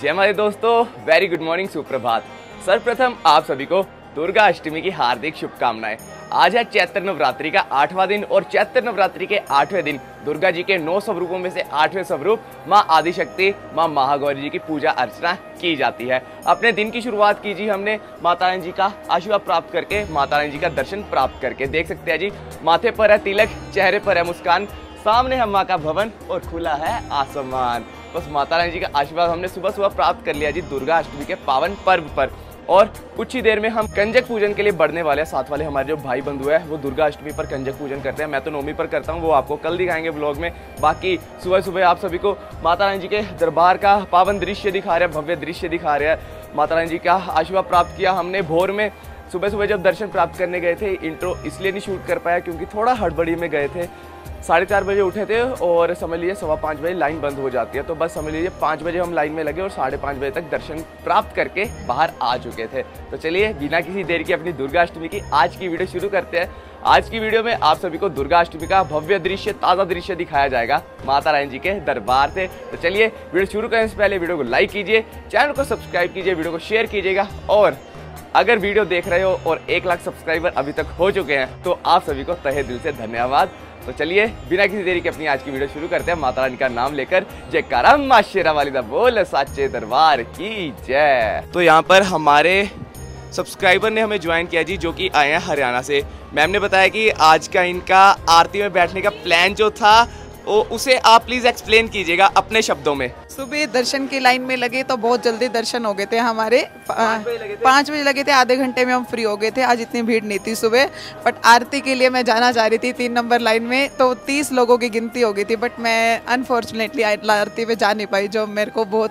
जय माता दोस्तों, वेरी गुड मॉर्निंग, सुप्रभात। सर्वप्रथम आप सभी को दुर्गा अष्टमी की हार्दिक शुभकामनाएं। आज है चैत्र नवरात्रि का 8वां दिन और चैत्र नवरात्रि के 8वें दिन दुर्गा जी के 9 स्वरूपों में से 8वें स्वरूप मां आदिशक्ति, मां महागौरी जी की पूजा अर्चना की जाती है। अपने दिन की शुरुआत कीजिए हमने माता रानी जी का आशीर्वाद प्राप्त करके, माता रानी जी का दर्शन प्राप्त करके। देख सकते हैं जी, माथे पर है तिलक, चेहरे पर है मुस्कान, सामने है माँ का भवन और खुला है आसमान। बस माता रानी जी का आशीर्वाद हमने सुबह सुबह प्राप्त कर लिया जी दुर्गा अष्टमी के पावन पर्व पर। और कुछ ही देर में हम कंजक पूजन के लिए बढ़ने वाले हैं। साथ वाले हमारे जो भाई बंधु है वो दुर्गा अष्टमी पर कंजक पूजन करते हैं। मैं तो नौमी पर करता हूँ, वो आपको कल दिखाएंगे ब्लॉग में। बाकी सुबह सुबह आप सभी को माता रानी जी के दरबार का पावन दृश्य दिखा रहे हैं, भव्य दृश्य दिखा रहे हैं। माता रानी जी का आशीर्वाद प्राप्त किया हमने भोर में। सुबह सुबह जब दर्शन प्राप्त करने गए थे, इंट्रो इसलिए नहीं शूट कर पाया क्योंकि थोड़ा हड़बड़ी में गए थे। 4:30 बजे उठे थे और समझ लीजिए 5:15 बजे लाइन बंद हो जाती है। तो बस समझ लीजिए 5 बजे हम लाइन में लगे और 5:30 बजे तक दर्शन प्राप्त करके बाहर आ चुके थे। तो चलिए बिना किसी देर की अपनी दुर्गा अष्टमी की आज की वीडियो शुरू करते हैं। आज की वीडियो में आप सभी को दुर्गा अष्टमी का भव्य दृश्य, ताज़ा दृश्य दिखाया जाएगा माता रानी जी के दरबार से। तो चलिए वीडियो शुरू करने से पहले वीडियो को लाइक कीजिए, चैनल को सब्सक्राइब कीजिए, वीडियो को शेयर कीजिएगा। और अगर वीडियो देख रहे हो और 1 लाख सब्सक्राइबर अभी तक हो चुके हैं तो आप सभी को तहे दिल से धन्यवाद। तो चलिए बिना किसी देरी के अपनी आज की वीडियो शुरू करते हैं। माता रानी का नाम लेकर जयकारा मां शेरा वाली दा बोल, साचे दरबार की जय। तो यहाँ पर हमारे सब्सक्राइबर ने हमें ज्वाइन किया जी, जो कि आए हैं हरियाणा से। मैम ने बताया कि आज का इनका आरती में बैठने का प्लान जो था वो उसे आप प्लीज एक्सप्लेन कीजिएगा अपने शब्दों में। सुबह दर्शन की लाइन में लगे तो बहुत जल्दी दर्शन हो गए थे हमारे। 5 बजे लगे थे, आधे घंटे में हम फ्री हो गए थे। आज इतनी भीड़ नहीं थी सुबह, बट आरती के लिए मैं जाना चाह रही थी 3 नंबर लाइन में, तो 30 लोगों की गिनती हो गई थी। बट मैं अनफॉर्चुनेटली आरती में जा नहीं पाई, जो मेरे को बहुत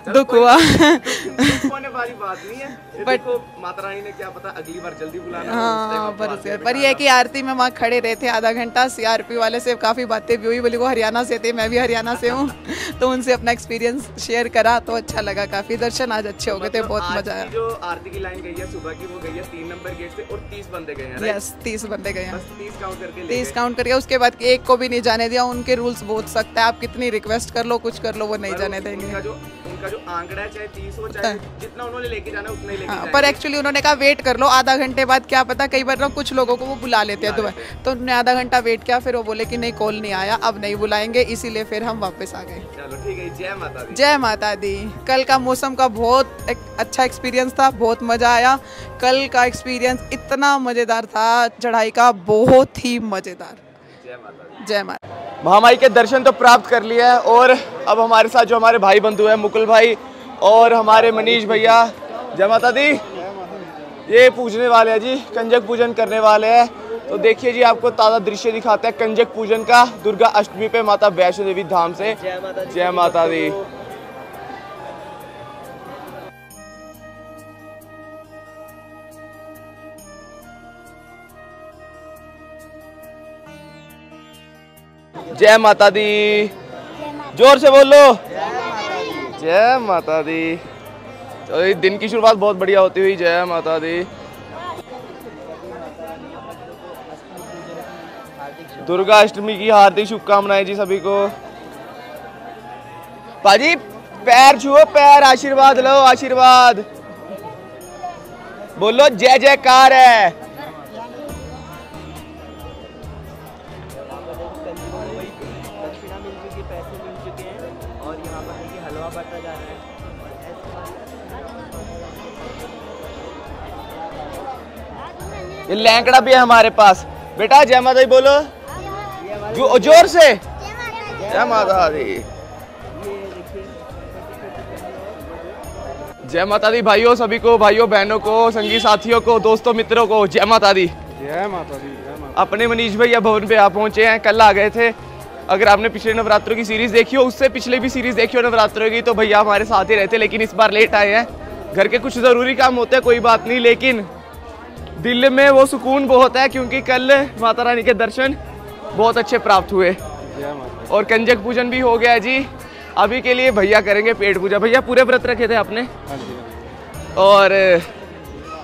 दुख हुआ। होने वाली बात नहीं है, बट माता रानी ने क्या पता अगली बार जल्दी बुलाना। हाँ, पर ये है कि आरती में वहाँ खड़े रहे थे आधा घंटा। सीआरपी वाले से काफ़ी बातें भी हुई, बोली वो हरियाणा से थे, मैं भी हरियाणा से हूँ, तो उनसे अपना एक्सपीरियंस शेयर करा तो अच्छा लगा। काफी दर्शन आज अच्छे हो गए थे, बहुत मजा आया। जो आरती की लाइन गई है सुबह की, वो गई है 3 नंबर गेट से और 30 बंदे गए हैं। यस, 30 बंदे गए हैं। 30 काउंट करके उसके बाद एक को भी नहीं जाने दिया। उनके रूल्स बहुत सख्त है, आप कितनी रिक्वेस्ट कर लो, कुछ कर लो, वो नहीं जाने देंगे। उनका जो आंकड़ा है, चाहे 30 हो, चाहे जितना उन्होंने लेके जाना उतना ही लेके जाएंगे। पर एक्चुअली उन्होंने कहा वेट कर लो आधा घंटे बाद, क्या पता कई बार ना कुछ लोगों को वो बुला लेते हैं दोबारा, तो उन्होंने आधा घंटा वेट किया। फिर वो बोले कि नहीं, कॉल नहीं आया, अब नहीं बुलाएंगे, इसीलिए फिर हम वापस आ गए। चलो ठीक है, जय माता दी। जय माता दी। कल का मौसम का बहुत अच्छा एक्सपीरियंस था, बहुत मजा आया। कल का एक्सपीरियंस इतना मजेदार था, चढ़ाई का बहुत ही मजेदार। जय माता। जय माता। महामाई के दर्शन तो प्राप्त कर लिया है और अब हमारे साथ जो हमारे भाई बंधु हैं, मुकुल भाई और हमारे मनीष भैया, जय माता दी, ये पूजने वाले हैं जी, कंजक पूजन करने वाले हैं। तो देखिए जी, आपको ताज़ा दृश्य दिखाते हैं कंजक पूजन का दुर्गा अष्टमी पे माता वैष्णो देवी धाम से। जय माता दी। जय माता दी, जोर से बोलो जय माता दी। तो दिन की शुरुआत बहुत बढ़िया होती हुई, जय माता दी। दुर्गा अष्टमी की हार्दिक शुभकामनाएं जी सभी को। पाजी पैर छुओ, पैर, आशीर्वाद लो, आशीर्वाद बोलो, जय जयकार है। ये लैंकड़ा भी है हमारे पास। बेटा जय माता दी बोलो जोर से, जय माता दी। जय माता दी भाइयों, सभी को, भाइयों बहनों को, संगी साथियों को, दोस्तों मित्रों को जय माता दी। जय माता दी। अपने मनीष भैया भवन पे आप पहुंचे हैं, कल आ गए थे। अगर आपने पिछले नवरात्रों की सीरीज देखी हो, उससे पिछले भी सीरीज देखी हो नवरात्रों की, तो भैया हमारे साथ ही रहते, लेकिन इस बार लेट आए हैं। घर के कुछ जरूरी काम होते हैं, कोई बात नहीं, लेकिन दिल में वो सुकून बहुत है क्योंकि कल माता रानी के दर्शन बहुत अच्छे प्राप्त हुए और कंजक पूजन भी हो गया जी। अभी के लिए भैया करेंगे पेट पूजा। भैया पूरे व्रत रखे थे आपने, और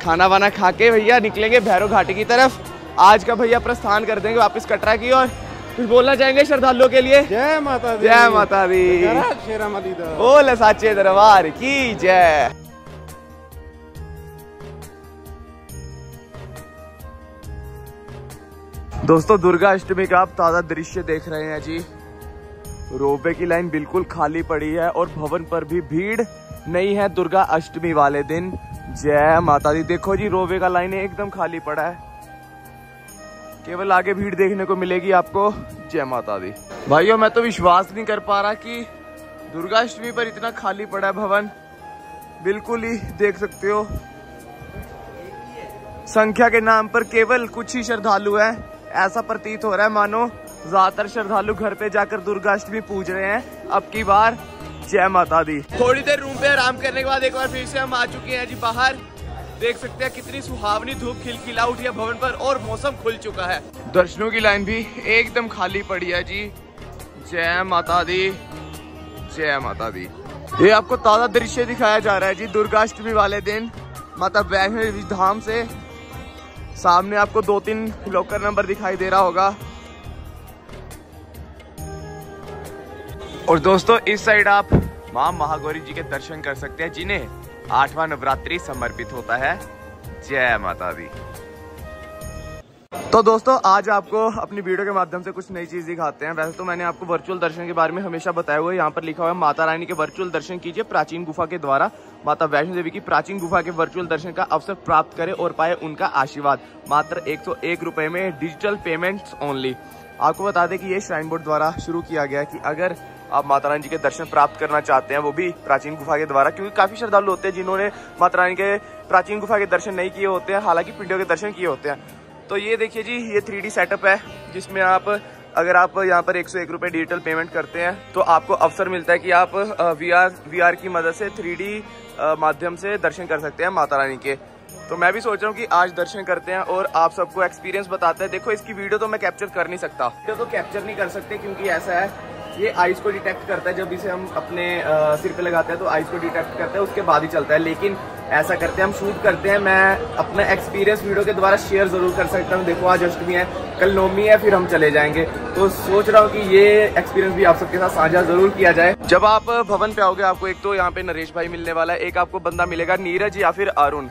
खाना वाना खा के भैया निकलेंगे भैरव घाटी की तरफ। आज का भैया प्रस्थान कर देंगे वापस कटरा की ओर। कुछ बोलना चाहेंगे श्रद्धालुओं के लिए? जय माता दी। जय माता दी। बोल साचे दरबार की जय। दोस्तों दुर्गा अष्टमी का आप ताजा दृश्य देख रहे हैं जी। रोपवे की लाइन बिल्कुल खाली पड़ी है और भवन पर भी भीड़ नहीं है दुर्गा अष्टमी वाले दिन। जय माता दी। देखो जी रोपवे का लाइन एकदम खाली पड़ा है, केवल आगे भीड़ देखने को मिलेगी आपको। जय माता दी। भाइयों मैं तो विश्वास नहीं कर पा रहा कि दुर्गा अष्टमी पर इतना खाली पड़ा है भवन। बिल्कुल ही देख सकते हो, संख्या के नाम पर केवल कुछ ही श्रद्धालु हैं। ऐसा प्रतीत हो रहा है मानो ज्यादातर श्रद्धालु घर पे जाकर दुर्गा अष्टमी पूज रहे हैं अब की बार। जय माता दी। थोड़ी देर रूम पे आराम करने के बाद एक बार फिर से हम आ चुके हैं जी बाहर। देख सकते हैं कितनी सुहावनी धूप खिलखिला उठी है भवन पर और मौसम खुल चुका है। दर्शनों की लाइन भी एकदम खाली पड़ी है जी। जय माता दी। जय माता दी। ये आपको ताजा दृश्य दिखाया जा रहा है जी दुर्गाष्टमी वाले दिन माता वैष्णो देवी धाम से। सामने आपको 2-3 लॉकर नंबर दिखाई दे रहा होगा। और दोस्तों इस साइड आप मां महागौरी जी के दर्शन कर सकते हैं जिन्हें 8वां नवरात्रि समर्पित होता है। जय माता दी। तो दोस्तों आज आपको अपनी वीडियो के माध्यम से कुछ नई चीज दिखाते हैं। वैसे तो मैंने आपको वर्चुअल दर्शन के बारे में हमेशा बताया हुआ है। यहाँ पर लिखा हुआ है माता रानी के वर्चुअल दर्शन कीजिए प्राचीन गुफा के द्वारा। माता वैष्णो देवी की प्राचीन गुफा के वर्चुअल दर्शन का अवसर प्राप्त करें और पाए उनका आशीर्वाद मात्र 101 रुपए में, डिजिटल पेमेंट्स ओनली। आपको बता दें कि ये श्राइन बोर्ड द्वारा शुरू किया गया है कि अगर आप माता रानी जी के दर्शन प्राप्त करना चाहते हैं वो भी प्राचीन गुफा के द्वारा, क्योंकि काफी श्रद्धालु होते हैं जिन्होंने माता रानी के प्राचीन गुफा के दर्शन नहीं किए होते हैं, हालांकि पिंडियों के दर्शन किए होते हैं। तो ये देखिए जी ये 3D सेटअप है जिसमें आप अगर आप यहाँ पर 101 रुपए डिजिटल पेमेंट करते हैं तो आपको अवसर मिलता है कि आप VR की मदद से 3D माध्यम से दर्शन कर सकते हैं माता रानी के। तो मैं भी सोच रहा हूँ कि आज दर्शन करते हैं और आप सबको एक्सपीरियंस बताते हैं। देखो इसकी वीडियो तो मैं कैप्चर कर नहीं सकता, वीडियो तो कैप्चर नहीं कर सकते क्योंकि ऐसा है ये आइस को डिटेक्ट करता है। जब इसे हम अपने सिर पे लगाते हैं तो आइस को डिटेक्ट करता है, उसके बाद ही चलता है। लेकिन ऐसा करते हैं हम शूट करते हैं, मैं अपना एक्सपीरियंस वीडियो के द्वारा शेयर जरूर कर सकता हूँ। देखो आज अष्टमी है, कल नवमी है, फिर हम चले जाएंगे। तो सोच रहा हूँ कि ये एक्सपीरियंस भी आप सबके साथ साझा जरूर किया जाए। जब आप भवन पे आओगे आपको एक तो यहाँ पे नरेश भाई मिलने वाला है, एक आपको बंदा मिलेगा नीरज या फिर अरुण।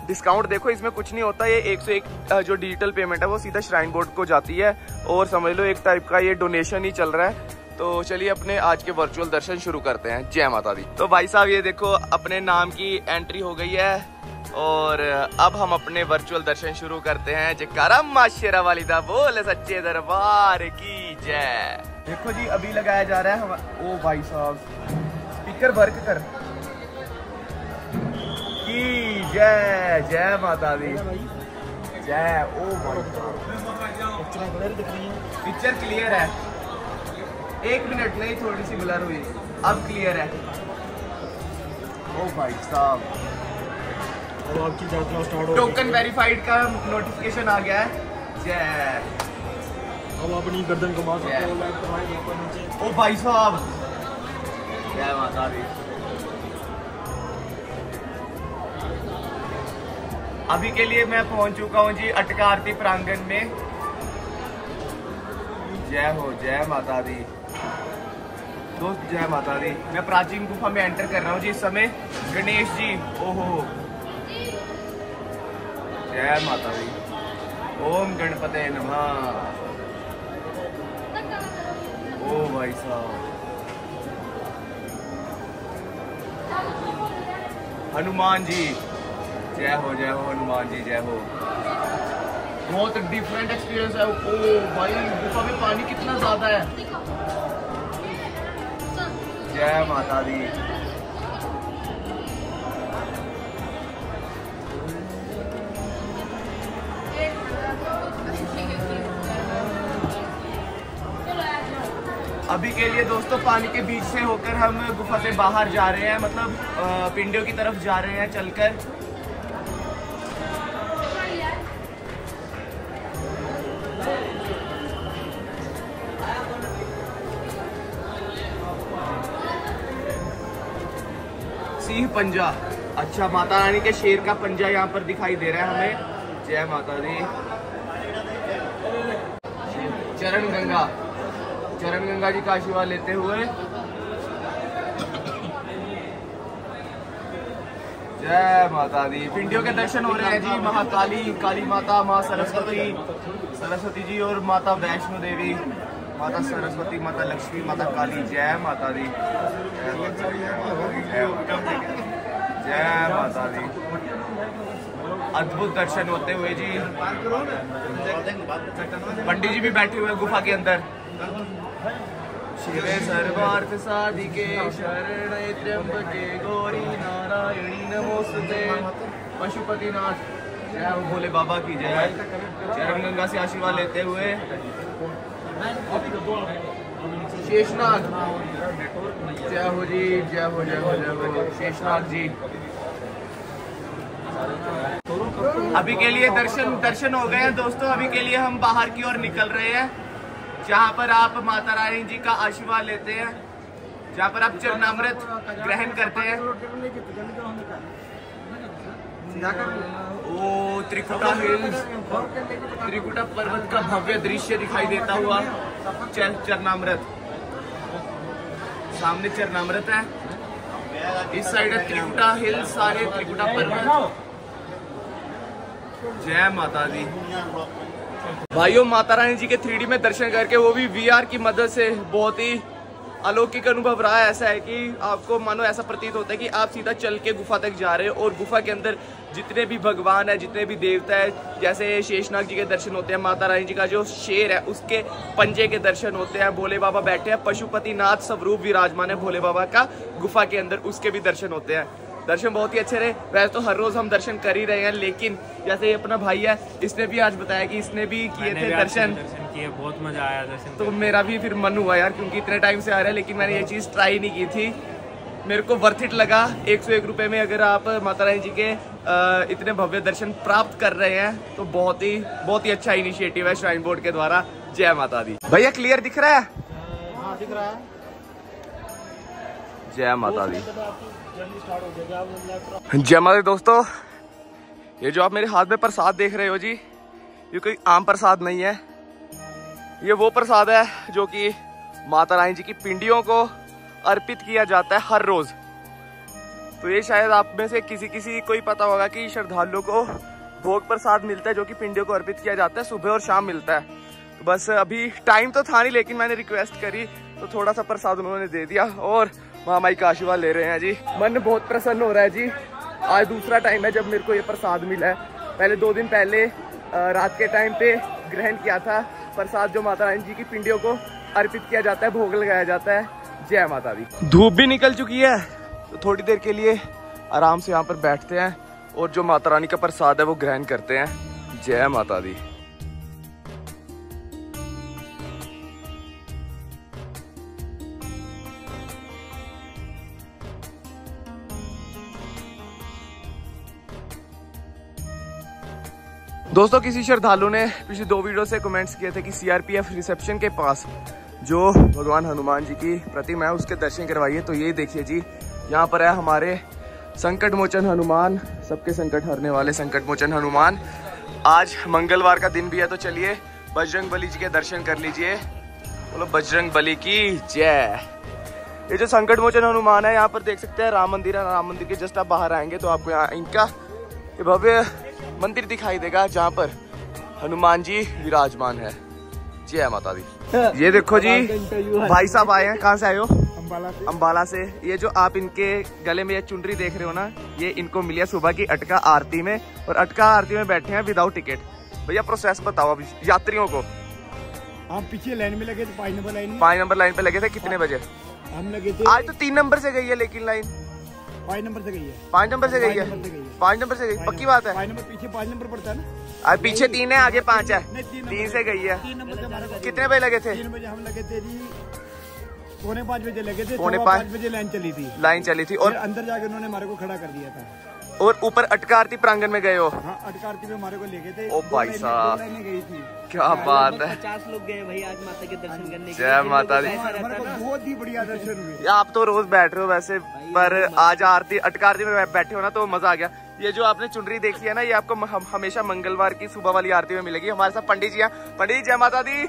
डिस्काउंट देखो इसमें कुछ नहीं होता, ये 101 जो डिजिटल पेमेंट है वो सीधा श्राइन बोर्ड को जाती है और समझ लो एक टाइप का ये डोनेशन ही चल रहा है। तो चलिए अपने आज के वर्चुअल दर्शन शुरू करते हैं। जय माता दी। तो भाई साहब ये देखो अपने नाम की एंट्री हो गई है और अब हम अपने वर्चुअल दर्शन शुरू करते हैं। जयकारा मां शेरा वाली दा बोल सच्चे दरबार की जय। देखो जी अभी लगाया जा रहा है ओ भाई साहब स्पीकर वर्क कर की जय। जय माता दी। जय। ओ भाई पिक्चर क्लियर है, 1 मिनट नहीं थोड़ी सी ब्लर हुई, अब क्लियर है। ओ भाई साहब अब आपकी यात्रा स्टार्ट हो। टोकन वेरीफाइड का नोटिफिकेशन आ गया है। जय। अब अपनी गर्दन घुमा सकते हो। ओ भाई साहब जय माता दी। अभी के लिए मैं पहुंच चुका हूं जी अटका आरती प्रांगण में। जय हो। जय माता दी। दोस्त जय माता दी। मैं प्राचीन गुफा में एंटर कर रहा हूँ जी इस समय। गणेश जी ओहो जय माता दी। ओम गणपते नमः। ओ भाई साहब हनुमान जी जय हो हनुमान जी जय हो। बहुत डिफरेंट एक्सपीरियंस है। ओ भाई गुफा में पानी कितना ज्यादा है। जय माता दी। अभी के लिए दोस्तों पानी के बीच से होकर हम गुफा से बाहर जा रहे हैं, मतलब पिंडियों की तरफ जा रहे हैं चलकर। सिंह पंजा, अच्छा माता रानी के शेर का पंजा यहाँ पर दिखाई दे रहा है हमें। जय माता दी। चरण गंगा चरण गंगा जी का आशीर्वाद लेते हुए जय माता दी। पिंडियों के दर्शन हो रहे हैं जी। महाकाली, काली माता, माँ सरस्वती जी और माता वैष्णो देवी, माता सरस्वती, माता लक्ष्मी, माता काली। जय माता दी, जय माता दी। अद्भुत दर्शन होते हुए जी। पंडित जी भी बैठे हुए गुफा के अंदर। शिवे सर्वार्थ साधिके शरण्ये त्र्यंबके गौरी नारायणी नमोस्तुते। पशुपतिनाथ, जय हो भोले बाबा की जय। चरण गंगा से आशीर्वाद लेते हुए शेषनाग, जय हो जी, जय हो जय हो जय हो शेषनाग जी। अभी के लिए दर्शन हो गए हैं दोस्तों। अभी के लिए हम बाहर की ओर निकल रहे हैं, जहाँ पर आप माता रानी जी का आशीर्वाद लेते हैं, जहाँ पर आप चरणामृत ग्रहण करते हैं। ओ त्रिकुटा हिल्स, त्रिकुटा पर्वत का भव्य दृश्य दिखाई देता हुआ चरणामृत। सामने चरणामृत है, इस साइड है त्रिकुटा हिल्स, सारे त्रिकुटा पर्वत। जय माता दी। भाइयों, माता रानी जी के 3D में दर्शन करके, वो भी VR की मदद से, बहुत ही अलौकिक अनुभव रहा है। ऐसा है कि आपको मानो ऐसा प्रतीत होता है कि आप सीधा चल के गुफा तक जा रहे हो और गुफा के अंदर जितने भी भगवान है, जितने भी देवता है, जैसे शेषनाग जी के दर्शन होते हैं, माता रानी जी का जो शेर है उसके पंजे के दर्शन होते हैं, भोले बाबा बैठे हैं, पशुपतिनाथ स्वरूप विराजमान है भोले बाबा का गुफा के अंदर, उसके भी दर्शन होते हैं। दर्शन बहुत ही अच्छे रहे। वैसे तो हर रोज हम दर्शन कर ही रहे हैं, लेकिन जैसे ये अपना भाई है, इसने भी आज बताया कि इसने भी किए थे दर्शन किए, बहुत मजा आया दर्शन। तो मेरा भी फिर मन हुआ यार, क्योंकि इतने टाइम से आ रहा है, लेकिन मैंने ये चीज़ ट्राई नहीं की थी। मेरे को वर्थ इट लगा। 101 रुपये में अगर आप माता रानी जी के इतने भव्य दर्शन प्राप्त कर रहे हैं तो बहुत ही अच्छा इनिशिएटिव है श्राइन बोर्ड के द्वारा। जय माता दी। भैया क्लियर दिख रहा है? हाँ दिख रहा है। जय माता दी। जय माता दी दोस्तों, ये जो आप मेरे हाथ में प्रसाद देख रहे हो जी, ये कोई आम प्रसाद नहीं है। ये वो प्रसाद है जो कि माता रानी जी की पिंडियों को अर्पित किया जाता है हर रोज। तो ये शायद आप में से किसी कोई पता होगा कि श्रद्धालुओं को भोग प्रसाद मिलता है जो कि पिंडियों को अर्पित किया जाता है, सुबह और शाम मिलता है। तो बस अभी टाइम तो था नहीं, लेकिन मैंने रिक्वेस्ट करी तो थोड़ा सा प्रसाद उन्होंने दे दिया और महामाई का आशीर्वाद ले रहे हैं जी। मन बहुत प्रसन्न हो रहा है जी। आज दूसरा टाइम है जब मेरे को ये प्रसाद मिला है। पहले 2 दिन पहले रात के टाइम पे ग्रहण किया था प्रसाद, जो माता रानी जी की पिंडियों को अर्पित किया जाता है, भोग लगाया जाता है। जय माता दी। धूप भी निकल चुकी है, तो थोड़ी देर के लिए आराम से यहाँ पर बैठते हैं और जो माता रानी का प्रसाद है वो ग्रहण करते हैं। जय माता दी। दोस्तों, किसी श्रद्धालु ने पिछले 2 वीडियो से कमेंट्स किए थे कि CRPF रिसेप्शन के पास जो भगवान हनुमान जी की प्रतिमा है उसके दर्शन करवाइए। तो ये देखिए जी, यहाँ पर है हमारे संकट मोचन हनुमान, सबके संकट हरने वाले संकट मोचन हनुमान। आज मंगलवार का दिन भी है, तो चलिए बजरंग बली जी के दर्शन कर लीजिए। बोलो बजरंग बली की जय। ये जो संकट मोचन हनुमान है, यहाँ पर देख सकते हैं राम मंदिर है। राम मंदिर के जस्ट आप बाहर आएंगे तो आपको यहाँ इनका ये भव्य मंदिर दिखाई देगा जहाँ पर हनुमान जी विराजमान है। जय माता दी। ये देखो जी, भाई साहब आए हैं। कहाँ से आए हो? अंबाला से। ये जो आप इनके गले में ये चुनरी देख रहे हो ना, ये इनको मिली है सुबह की अटका आरती में, और अटका आरती में बैठे हैं विदाउट टिकट। भैया प्रोसेस बताओ अभी यात्रियों को। हम पीछे लाइन में लगे थे, 5 नंबर लाइन में। 5 नंबर लाइन पे लगे थे। कितने बजे? हम लगे थे आज तो 3 नंबर से गई है, लेकिन लाइन 5 नंबर से गई है। 5 नंबर से गई है। 5 नंबर से गई, पक्की बात है। 5 नंबर पीछे 5 नंबर पड़ता है ना। आज पीछे 3 है, आगे 5 है। नहीं, 3 से गई है। 3 नंबर से हमारे को। कितने बजे लगे थे? 3 बजे हम लगे थे जी, 4:45 बजे लगे थे। 4:45 बजे लाइन चली थी। लाइन चली थी। और अंदर जाके उन्होंने हमारे को खड़ा कर दिया था। और ऊपर अटका आरती प्रांगण में गए हो? हाँ, अटका आरती में हमारे को लेके थे। ओ भाई साहब, गई थी। क्या बात है। 50 लोग गए भाई आज माता के दर्शन करने के लिए। जय माता दी। हमारे को बहुत ही बढ़िया दर्शन हुए। आप तो रोज बैठ रहे हो वैसे, पर आज आरती अटका आरती में बैठे हो ना तो मजा आ गया। ये जो आपने चुनरी देखी है ना, ये आपको हमेशा मंगलवार की सुबह वाली आरती में मिलेगी। हमारे साथ पंडित जी हैं। पंडित जी जय माता दी।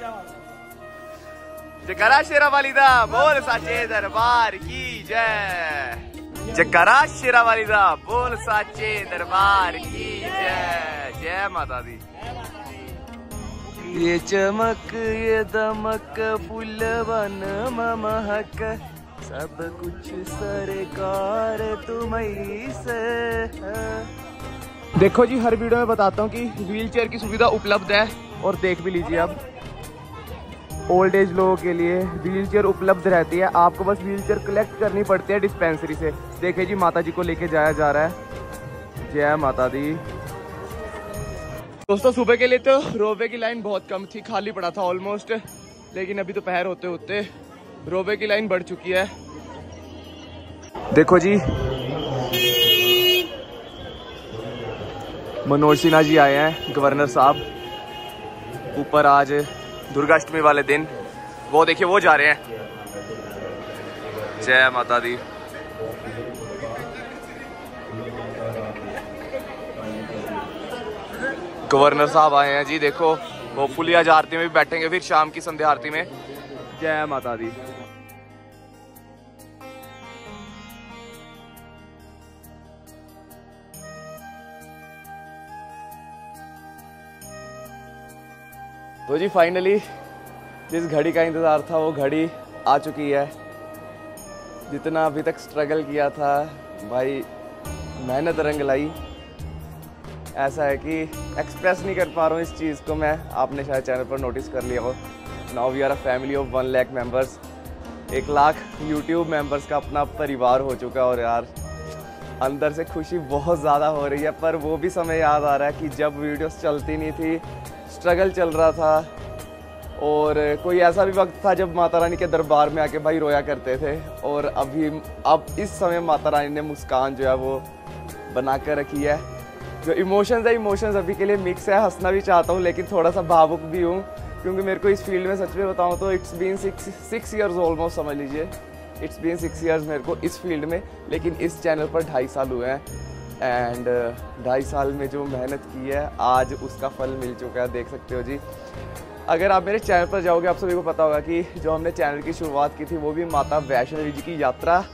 जयकारा शेरा वालिदा बोल साचे दरबार की जय। जयकारा शेरा वालिदा बोल साचे दरबार की जय। जय माता दी। ये चमक ये दमक फुलवन महक सब कुछ सरकार तुम्हारी से। देखो जी, हर वीडियो में बताता हूँ कि व्हीलचेयर की सुविधा उपलब्ध है और देख भी लीजिए आप, ओल्ड एज लोगों के लिए व्हीलचेयर उपलब्ध रहती है। आपको बस व्हीलचेयर कलेक्ट करनी पड़ती है डिस्पेंसरी से। देखिए जी, माता जी को लेके जाया जा रहा है। जय माता दी। दोस्तों, सुबह के लिए तो रोपवे की लाइन बहुत कम थी, खाली पड़ा था ऑलमोस्ट, लेकिन अभी दोपहर होते होते रोपवे की लाइन बढ़ चुकी है। देखो जी, मनोज सिन्हा जी आए हैं, गवर्नर साहब ऊपर आज दुर्गाष्टमी वाले दिन। वो देखिए, वो जा रहे हैं। जय माता दी। गवर्नर साहब आए हैं जी। देखो, होपफुली आज आरती में भी बैठेंगे, फिर शाम की संध्या आरती में। जय माता दी। तो जी फाइनली जिस घड़ी का इंतजार था वो घड़ी आ चुकी है। जितना अभी तक स्ट्रगल किया था भाई, मेहनत रंग लाई। ऐसा है कि एक्सप्रेस नहीं कर पा रहा हूँ इस चीज़ को मैं। आपने शायद चैनल पर नोटिस कर लिया हो। Now we are a family of 1 lakh members. 1 lakh YouTube members का अपना परिवार हो चुका है। और यार, अंदर से खुशी बहुत ज़्यादा हो रही है। पर वो भी समय याद आ रहा है कि जब वीडियोस चलती नहीं थी, स्ट्रगल चल रहा था, और कोई ऐसा भी वक्त था जब माता रानी के दरबार में आके भाई रोया करते थे। और अब इस समय माता रानी ने मुस्कान जो है वो बना कर रखी है। जो इमोशंस है, इमोशंस अभी के लिए मिक्स है। हंसना भी चाहता हूँ लेकिन थोड़ा सा भावुक भी हूँ, क्योंकि मेरे को इस फील्ड में सच में बताऊँ तो इट्स बीन 6 ईयर्स ऑलमोस्ट, समझ लीजिए। इट्स बीन 6 ईयर्स मेरे को इस फील्ड में, लेकिन इस चैनल पर 2.5 साल हुए हैं। एंड 2.5 साल में जो मेहनत की है आज उसका फल मिल चुका है, देख सकते हो जी। अगर आप मेरे चैनल पर जाओगे, आप सभी को पता होगा कि जो हमने चैनल की शुरुआत की थी वो भी माता वैष्णो देवी जी की यात्रा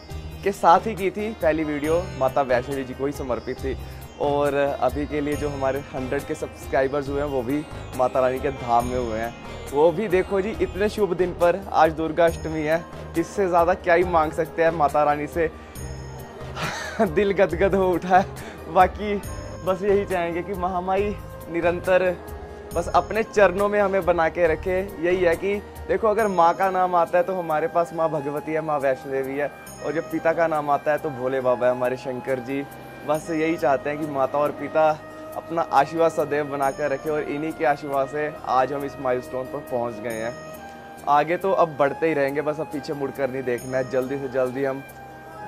के साथ ही की थी। पहली वीडियो माता वैष्णो देवी जी को ही समर्पित थी। और अभी के लिए जो हमारे 100 के सब्सक्राइबर्स हुए हैं वो भी माता रानी के धाम में हुए हैं। वो भी देखो जी, इतने शुभ दिन पर, आज दुर्गाष्टमी है, इससे ज़्यादा क्या ही मांग सकते हैं माता रानी से। दिल गदगद हो उठा है। बाकी बस यही चाहेंगे कि महामाई निरंतर बस अपने चरणों में हमें बना के रखे। यही है कि देखो, अगर माँ का नाम आता है तो हमारे पास माँ भगवती है, माँ वैष्णो देवी है। और जब पिता का नाम आता है तो भोले बाबा है, हमारे शंकर जी। बस यही चाहते हैं कि माता और पिता अपना आशीर्वाद सदैव बना कर रखे। और इन्हीं के आशीर्वाद से आज हम इस माइलस्टोन पर पहुँच गए हैं। आगे तो अब बढ़ते ही रहेंगे, बस अब पीछे मुड़कर नहीं देखना है। जल्दी से जल्दी हम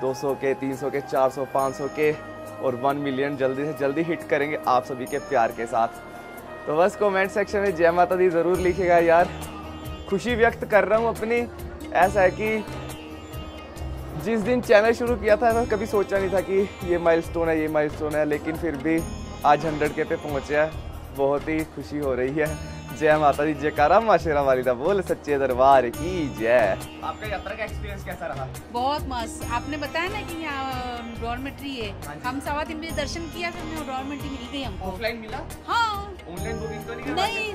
200 के, 300 के, 400, 500 के और 1 मिलियन जल्दी से जल्दी हिट करेंगे आप सभी के प्यार के साथ। तो बस कमेंट सेक्शन में जय माता दी ज़रूर लिखिएगा यार। खुशी व्यक्त कर रहा हूँ अपनी। ऐसा है कि जिस दिन चैनल शुरू किया था मैं कभी सोचा नहीं था कि ये माइलस्टोन है, ये माइलस्टोन है, लेकिन फिर भी आज 100 के पे पहुँचे हैं। बहुत ही खुशी हो रही है। जय माता दी। जयकारा माँ शेरा वालिदा बोल सच्चे दरबार की जय। आपका यात्रा का एक्सपीरियंस कैसा रहा? बहुत मस्त। आपने बताया ना कि यहाँ डॉर्मेट्री है, हम 3:15 बजे दर्शन किया, फिर हमें डॉर्मेट्री मिल गई हमको। ऑफलाइन मिला? हाँ। ऑनलाइन बुकिंग तो नहीं? नहीं,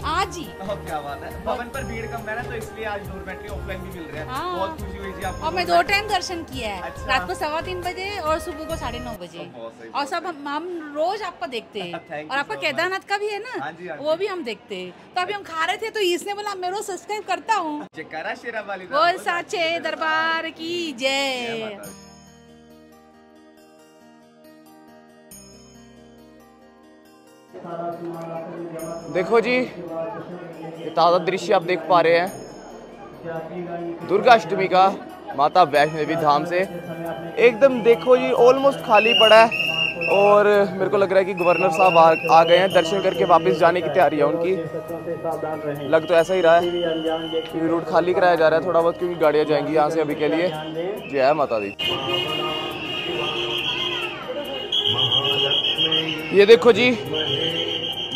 आज ही। क्या बात है। भवन पर भीड़ कम है ना, तो इसलिए आज डॉर्मेट्री ऑफलाइन भी मिल रहे हैं। हाँ। बहुत खुशी हुई जी आपको। और मैं 2 टाइम दर्शन किया है। अच्छा। रात को 3:15 बजे और सुबह को 9:30 बजे। और सब हम रोज आपको देखते हैं। और आपका केदारनाथ का भी है ना, वो भी हम देखते हैं। तो अभी हम खा रहे थे तो इसने बोला मैं रोज सब्सक्राइब करता हूँ। जयकारा शेरा वालिदा बोल साचे दरबार की जय। देखो जी, ये ताज़ा दृश्य आप देख पा रहे हैं दुर्गाष्टमी का माता वैष्णो देवी धाम से। एकदम देखो जी, ऑलमोस्ट खाली पड़ा है। और मेरे को लग रहा है कि गवर्नर साहब आ गए हैं। दर्शन करके वापस जाने की तैयारी है उनकी। लग तो ऐसा ही रहा है कि रूट खाली कराया जा रहा है थोड़ा बहुत, क्योंकि गाड़ियाँ जाएंगी यहाँ से अभी के लिए। जय माता दी। ये देखो जी,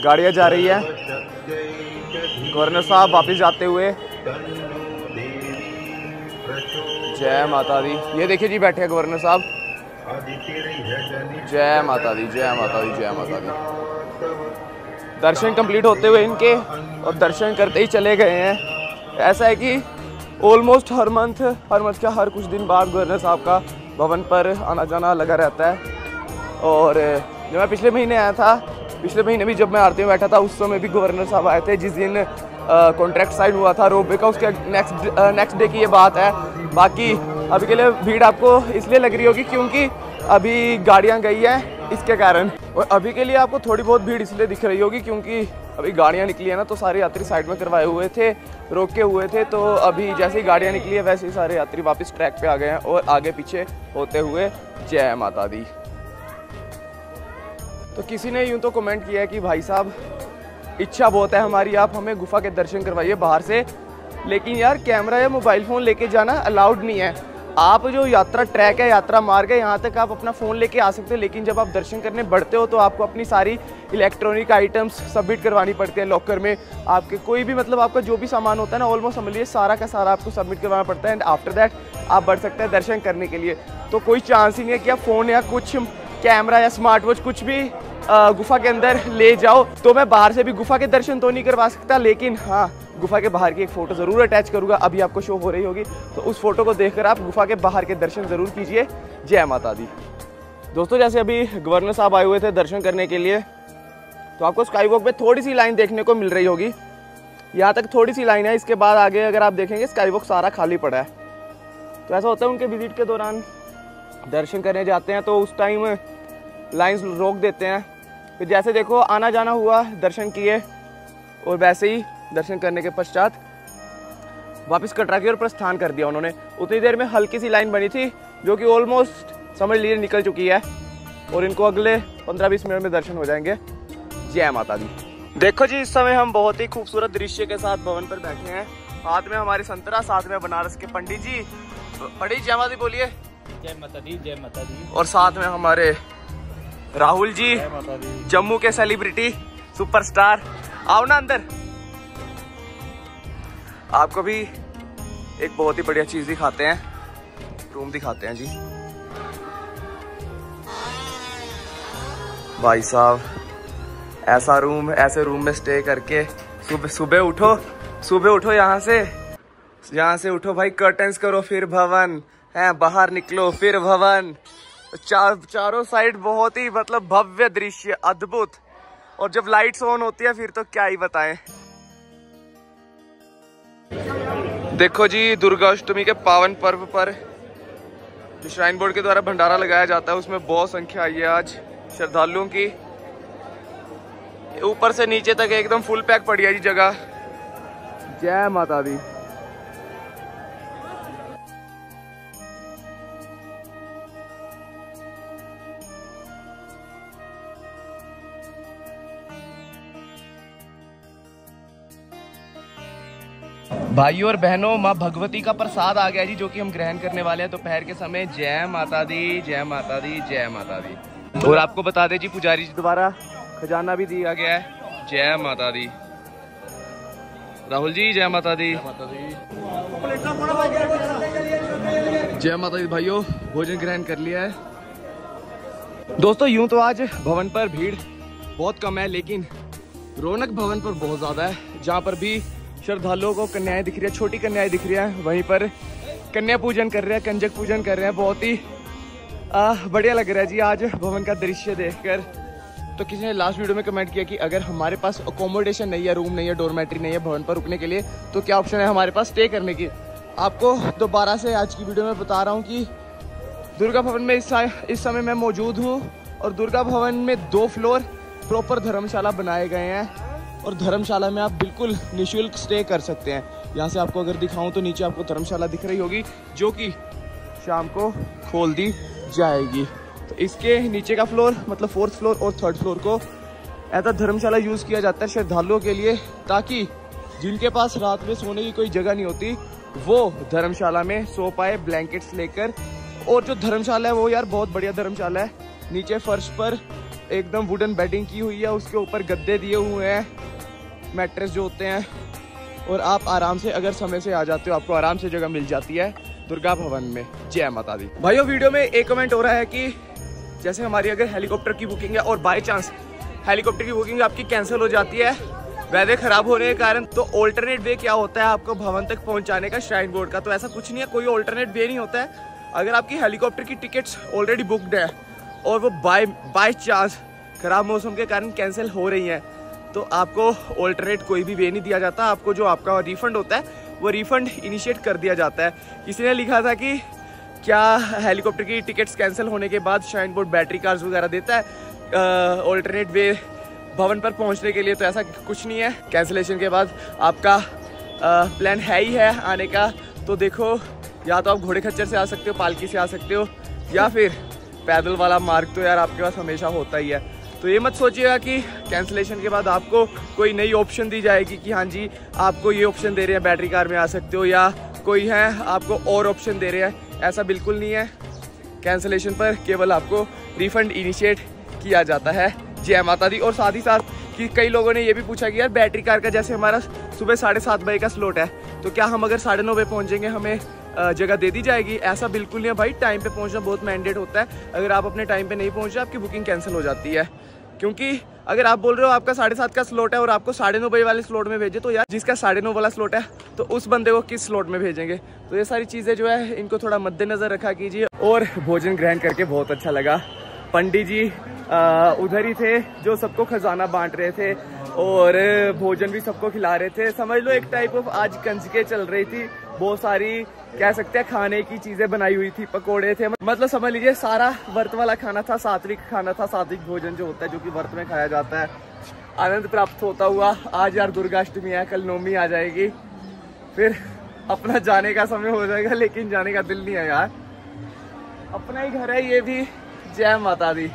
गाड़ियाँ जा रही है। गवर्नर साहब वापस जाते हुए जय माता दी। ये देखिए जी बैठे हैं गवर्नर साहब। जय माता दी, जय माता दी, जय माता दी। दर्शन कंप्लीट होते हुए इनके और दर्शन करते ही चले गए हैं। ऐसा है कि ऑलमोस्ट हर मंथ का हर कुछ दिन बाद गवर्नर साहब का भवन पर आना जाना लगा रहता है। और जब मैं पिछले महीने आया था, पिछले महीने भी जब मैं आरती में बैठा था उस समय भी गवर्नर साहब आए थे। जिस दिन कॉन्ट्रैक्ट साइन हुआ था रोपवे का, उसके नेक्स्ट डे की ये बात है। बाकी अभी के लिए भीड़ आपको इसलिए लग रही होगी क्योंकि अभी गाड़ियां गई हैं इसके कारण, और अभी के लिए आपको थोड़ी बहुत भीड़ इसलिए दिख रही होगी क्योंकि अभी गाड़ियां निकली है ना, तो सारे यात्री साइड में करवाए हुए थे, रोके हुए थे। तो अभी जैसे ही गाड़ियां निकली है वैसे ही सारे यात्री वापस ट्रैक पे आ गए हैं और आगे पीछे होते हुए जय माता दी। तो किसी ने यूं तो कमेंट किया है कि भाई साहब इच्छा बहुत है हमारी, आप हमें गुफा के दर्शन करवाइए बाहर से, लेकिन यार कैमरा या मोबाइल फ़ोन लेके जाना अलाउड नहीं है। आप जो यात्रा ट्रैक है, यात्रा मार्ग है, यहाँ तक आप अपना फ़ोन लेके आ सकते हो, लेकिन जब आप दर्शन करने बढ़ते हो तो आपको अपनी सारी इलेक्ट्रॉनिक आइटम्स सबमिट करवानी पड़ती है लॉकर में। आपके कोई भी मतलब आपका जो भी सामान होता है ना, ऑलमोस्ट समझ लीजिए सारा का सारा आपको सबमिट करवाना पड़ता है। एंड आफ्टर दैट आप बढ़ सकते हैं दर्शन करने के लिए। तो कोई चांस ही नहीं है कि आप फ़ोन या कुछ कैमरा या स्मार्ट वॉच कुछ भी गुफा के अंदर ले जाओ। तो मैं बाहर से भी गुफा के दर्शन तो नहीं करवा सकता, लेकिन हाँ गुफा के बाहर की एक फ़ोटो ज़रूर अटैच करूँगा, अभी आपको शो हो रही होगी। तो उस फोटो को देखकर आप गुफा के बाहर के दर्शन ज़रूर कीजिए। जय माता दी। दोस्तों जैसे अभी गवर्नर साहब आए हुए थे दर्शन करने के लिए, तो आपको स्काई वॉक पे थोड़ी सी लाइन देखने को मिल रही होगी। यहाँ तक थोड़ी सी लाइन है, इसके बाद आगे अगर आप देखेंगे स्काई वॉक सारा खाली पड़ा है। तो ऐसा होता है उनके विजिट के दौरान दर्शन करने जाते हैं तो उस टाइम लाइन्स रोक देते हैं। फिर जैसे देखो आना जाना हुआ, दर्शन किए और वैसे ही दर्शन करने के पश्चात वापस कटरा की ओर प्रस्थान कर दिया उन्होंने। उतनी देर में हल्की सी लाइन बनी थी जो कि ऑलमोस्ट समझ लीजिए निकल चुकी है और इनको अगले 15-20 मिनट में दर्शन हो जाएंगे। जय माता दी। देखो जी इस समय हम बहुत ही खूबसूरत दृश्य के साथ भवन पर बैठे हैं। हाथ में हमारे संतरा, साथ में बनारस के पंडित जी। पंडित जय माता दी बोलिए। जय माता दी, जय माता दी। और साथ में हमारे राहुल जी, जम्मू के सेलिब्रिटी सुपरस्टार। आओ ना अंदर, आपको भी एक बहुत ही बढ़िया चीज दिखाते हैं, रूम दिखाते हैं जी। भाई साहब ऐसा रूम, ऐसे रूम में स्टे करके सुबह उठो यहाँ से उठो भाई, कर्टन्स करो फिर भवन है, बाहर निकलो फिर भवन। चारों साइड बहुत ही मतलब भव्य दृश्य, अद्भुत। और जब लाइट्स ऑन होती है फिर तो क्या ही बताएं। देखो जी दुर्गा अष्टमी के पावन पर्व पर जो श्राइन बोर्ड के द्वारा भंडारा लगाया जाता है उसमें बहुत संख्या आई है आज श्रद्धालुओं की। ऊपर से नीचे तक एकदम फुल पैक पड़ी है जी जगह। जय माता दी। भाइयों और बहनों, माँ भगवती का प्रसाद आ गया जी जो कि हम ग्रहण करने वाले हैं दोपहर के समय। जय माता दी, जय माता दी, जय माता दी। और आपको बता दें जी पुजारी जी द्वारा खजाना भी दिया गया है। जय माता दी। राहुल जी जय माता दी। जय माता दी। भाइयों भोजन ग्रहण कर लिया है। दोस्तों यूं तो आज भवन पर भीड़ बहुत कम है, लेकिन रौनक भवन पर बहुत ज्यादा है। जहाँ पर भी श्रद्धालुओं को कन्याएं दिख रही है, छोटी कन्याएं दिख रही हैं, वहीं पर कन्या पूजन कर रहे हैं, कंजक पूजन कर रहे हैं। बहुत ही बढ़िया लग रहा है जी आज भवन का दृश्य देखकर। तो किसी ने लास्ट वीडियो में कमेंट किया कि अगर हमारे पास अकोमोडेशन नहीं है, रूम नहीं है, डोरमेट्री नहीं है भवन पर रुकने के लिए, तो क्या ऑप्शन है हमारे पास स्टे करने की। आपको दोबारा से आज की वीडियो में बता रहा हूँ कि दुर्गा भवन में इस समय मैं मौजूद हूँ और दुर्गा भवन में 2 फ्लोर प्रॉपर धर्मशाला बनाए गए हैं और धर्मशाला में आप बिल्कुल निःशुल्क स्टे कर सकते हैं। यहाँ से आपको अगर दिखाऊं तो नीचे आपको धर्मशाला दिख रही होगी जो कि शाम को खोल दी जाएगी। तो इसके नीचे का फ्लोर मतलब 4th फ्लोर और 3rd फ्लोर को ऐसा धर्मशाला यूज़ किया जाता है श्रद्धालुओं के लिए, ताकि जिनके पास रात में सोने की कोई जगह नहीं होती वो धर्मशाला में सो पाए ब्लैंकेट्स लेकर। और जो धर्मशाला है वो यार बहुत बढ़िया धर्मशाला है। नीचे फर्श पर एकदम वुडन बेडिंग की हुई है, उसके ऊपर गद्दे दिए हुए हैं, मैट्रेस जो होते हैं, और आप आराम से अगर समय से आ जाते हो आपको आराम से जगह मिल जाती है। दुर्गा भवन में। जय माता दी। भाइयों वीडियो में एक कमेंट हो रहा है कि जैसे हमारी अगर हेलीकॉप्टर की बुकिंग है और बाय चांस हेलीकॉप्टर की बुकिंग आपकी कैंसिल हो जाती है वेदर खराब होने के कारण, तो ऑल्टरनेट वे क्या होता है आपको भवन तक पहुंचाने का श्राइन बोर्ड का। तो ऐसा कुछ नहीं है, कोई ऑल्टरनेट वे नहीं होता है। अगर आपकी हेलीकॉप्टर की टिकट्स ऑलरेडी बुकड है और वो बाय चांस खराब मौसम के कारण कैंसिल हो रही हैं, तो आपको ऑल्टरनेट कोई भी वे नहीं दिया जाता। आपको जो आपका रिफंड होता है वो रिफंड इनिशिएट कर दिया जाता है। किसी ने लिखा था कि क्या हेलीकॉप्टर की टिकट्स कैंसिल होने के बाद श्राइन बोर्ड बैटरी कार्ड्स वगैरह देता है ऑल्टरनेट वे भवन पर पहुंचने के लिए, तो ऐसा कुछ नहीं है। कैंसिलेशन के बाद आपका प्लान है ही है आने का, तो देखो या तो आप घोड़े खच्चर से आ सकते हो, पालकी से आ सकते हो, या फिर पैदल वाला मार्ग तो यार आपके पास हमेशा होता ही है। तो ये मत सोचिएगा कि कैंसिलेशन के बाद आपको कोई नई ऑप्शन दी जाएगी कि हाँ जी आपको ये ऑप्शन दे रहे हैं बैटरी कार में आ सकते हो, या कोई है आपको और ऑप्शन दे रहे हैं, ऐसा बिल्कुल नहीं है। कैंसिलेशन पर केवल आपको रिफंड इनिशिएट किया जाता है। जय माता दी। और साथ ही साथ कि कई लोगों ने ये भी पूछा कि यार बैटरी कार का जैसे हमारा सुबह 7:30 बजे का स्लॉट है, तो क्या हम अगर 9:30 बजे पहुंचेंगे हमें जगह दे दी जाएगी? ऐसा बिल्कुल नहीं है भाई, टाइम पे पहुंचना बहुत मैंडेट होता है। अगर आप अपने टाइम पे नहीं पहुंच रहे आपकी बुकिंग कैंसिल हो जाती है। क्योंकि अगर आप बोल रहे हो आपका 7:30 का स्लॉट है और आपको 9:30 बजे वाले स्लॉट में भेजे, तो यार जिसका 9:30 वाला स्लॉट है तो उस बंदे को किस स्लॉट में भेजेंगे? तो ये सारी चीज़ें जो है इनको थोड़ा मद्देनजर रखा कीजिए। और भोजन ग्रहण करके बहुत अच्छा लगा। पंडित जी उधर ही थे जो सबको खजाना बांट रहे थे और भोजन भी सबको खिला रहे थे। समझ लो एक टाइप ऑफ आज कंजके चल रही थी, बहुत सारी कह सकते हैं खाने की चीजें बनाई हुई थी, पकोड़े थे, मतलब समझ लीजिए सारा व्रत वाला खाना था, सात्विक खाना था, सात्विक भोजन जो होता है जो कि व्रत में खाया जाता है। आनंद प्राप्त होता हुआ। आज यार दुर्गाष्टमी है, कल नवमी आ जाएगी, फिर अपना जाने का समय हो जाएगा, लेकिन जाने का दिल नहीं है यार, अपना ही घर है ये भी। जय माता दी।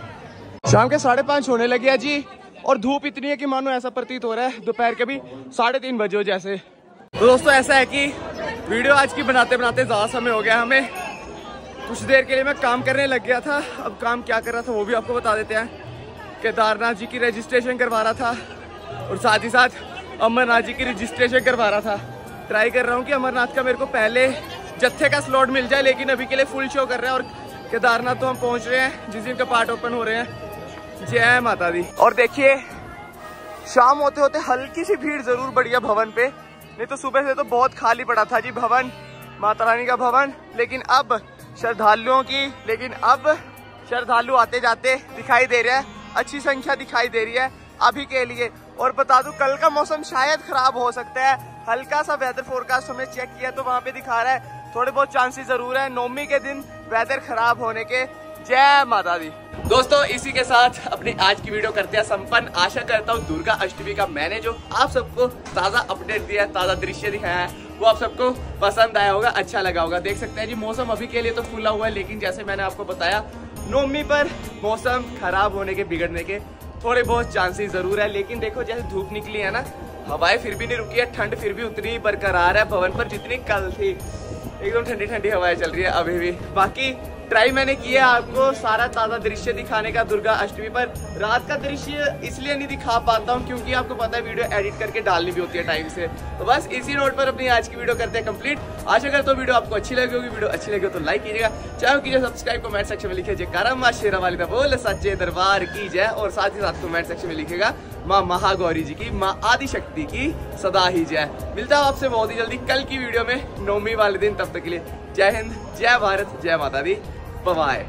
शाम के 5:30 होने लगे हैं जी, और धूप इतनी है कि मानो ऐसा प्रतीत हो रहा है दोपहर के भी 3:30 बजे हो जैसे। तो दोस्तों ऐसा है कि वीडियो आज की बनाते बनाते ज़्यादा समय हो गया हमें। कुछ देर के लिए मैं काम करने लग गया था, अब काम क्या कर रहा था वो भी आपको बता देते हैं। केदारनाथ जी की रजिस्ट्रेशन करवा रहा था और साथ ही साथ अमरनाथ जी की रजिस्ट्रेशन करवा रहा था। ट्राई कर रहा हूँ कि अमरनाथ का मेरे को पहले जत्थे का स्लॉट मिल जाए, लेकिन अभी के लिए फुल शो कर रहा है। और केदारनाथ तो हम पहुँच रहे हैं जिस दिन का पार्ट ओपन हो रहे हैं। जय माता दी। और देखिए शाम होते होते हल्की सी भीड़ जरूर बढ़ी है भवन पे, नहीं तो सुबह से तो बहुत खाली पड़ा था जी भवन, माता रानी का भवन। लेकिन अब श्रद्धालु आते जाते दिखाई दे रहे हैं, अच्छी संख्या दिखाई दे रही है अभी के लिए। और बता दूं कल का मौसम शायद खराब हो सकता है, हल्का सा वेदर फोरकास्ट हमने चेक किया तो वहाँ पे दिखा रहा है थोड़े बहुत चांसेस जरूर है नवमी के दिन वेदर खराब होने के। जय माता दी। दोस्तों इसी के साथ अपनी आज की वीडियो करते हैं संपन्न। आशा करता हूँ दुर्गा अष्टमी का मैंने जो आप सबको ताज़ा अपडेट दिया, ताज़ा दृश्य दिखाया है, वो आप सबको पसंद आया होगा, अच्छा लगा होगा। देख सकते हैं जी मौसम अभी के लिए तो खुला हुआ है, लेकिन जैसे मैंने आपको बताया नवमी पर मौसम खराब होने के, बिगड़ने के थोड़े बहुत चांसेस जरूर है। लेकिन देखो जैसे धूप निकली है ना, हवाएं फिर भी नहीं रुकी है, ठंड फिर भी उतनी ही बरकरार है भवन पर जितनी कल थी। एकदम ठंडी ठंडी हवाएं चल रही है अभी भी। बाकी ट्राई मैंने किया आपको सारा ताज़ा दृश्य दिखाने का दुर्गा अष्टमी पर। रात का दृश्य इसलिए नहीं दिखा पाता हूँ क्योंकि आपको पता है वीडियो एडिट करके डालनी भी होती है टाइम से। तो बस इसी नोट पर अपनी आज की वीडियो करते हैं कंप्लीट। आशा करता हूँ वीडियो आपको अच्छी लगी होगी। वीडियो अच्छी लगी हो तो लाइक कीजिएगा, चाहे कीजिए सब्सक्राइब, कमेंट सेक्शन में लिखिए जयकारा माँ शेरा वाली दा बोल सच्चे दरबार की जय। और साथ ही साथ कमेंट सेक्शन में लिखेगा माँ महागौरी जी की, माँ आदिशक्ति की सदा ही जय। मिलता हूँ आपसे बहुत ही जल्दी कल की वीडियो में नवमी वाले दिन। तब तक के लिए जय हिंद, जय भारत, जय माता दी, बाय।